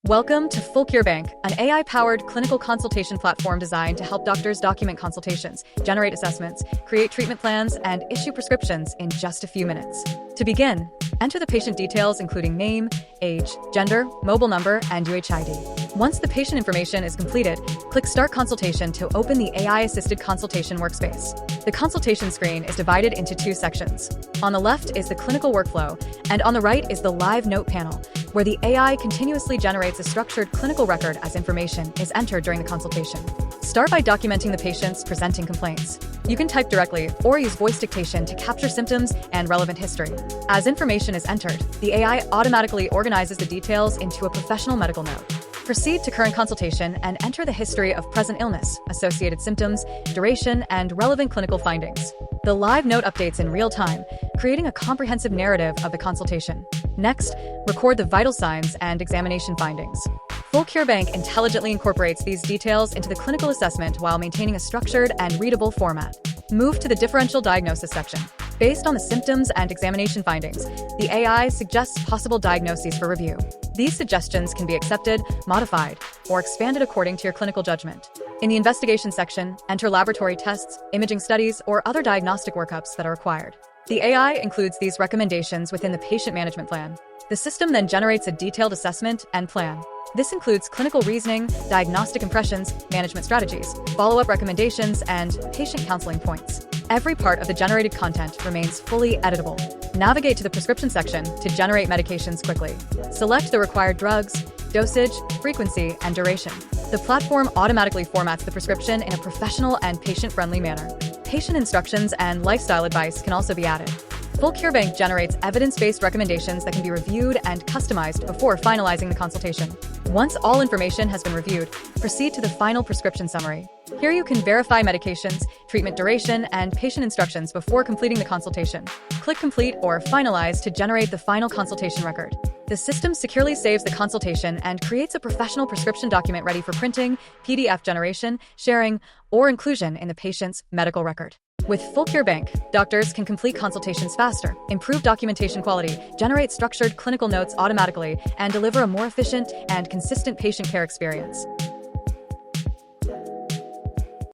Welcome to fullcurebank, an AI-powered clinical consultation platform designed to help doctors document consultations, generate assessments, create treatment plans, and issue prescriptions in just a few minutes. To begin, enter the patient details including name, age, gender, mobile number, and UHID. Once the patient information is completed, click Start Consultation to open the AI-assisted consultation workspace. The consultation screen is divided into two sections. On the left is the clinical workflow, and on the right is the live note panel, where the AI continuously generates a structured clinical record as information is entered during the consultation. Start by documenting the patient's presenting complaints. You can type directly or use voice dictation to capture symptoms and relevant history. As information is entered, the AI automatically organizes the details into a professional medical note. Proceed to current consultation and enter the history of present illness, associated symptoms, duration, and relevant clinical findings. The live note updates in real time, creating a comprehensive narrative of the consultation. Next, record the vital signs and examination findings. fullcurebank intelligently incorporates these details into the clinical assessment while maintaining a structured and readable format. Move to the differential diagnosis section. Based on the symptoms and examination findings, the AI suggests possible diagnoses for review. These suggestions can be accepted, modified, or expanded according to your clinical judgment. In the investigation section, enter laboratory tests, imaging studies, or other diagnostic workups that are required. The AI includes these recommendations within the patient management plan. The system then generates a detailed assessment and plan. This includes clinical reasoning, diagnostic impressions, management strategies, follow-up recommendations, and patient counseling points. Every part of the generated content remains fully editable. Navigate to the prescription section to generate medications quickly. Select the required drugs, dosage, frequency, and duration. The platform automatically formats the prescription in a professional and patient-friendly manner. Patient instructions and lifestyle advice can also be added. fullcurebank generates evidence-based recommendations that can be reviewed and customized before finalizing the consultation. Once all information has been reviewed, proceed to the final prescription summary. Here you can verify medications, treatment duration, and patient instructions before completing the consultation. Click Complete or Finalize to generate the final consultation record. The system securely saves the consultation and creates a professional prescription document ready for printing, PDF generation, sharing, or inclusion in the patient's medical record. With fullcurebank, doctors can complete consultations faster, improve documentation quality, generate structured clinical notes automatically, and deliver a more efficient and consistent patient care experience.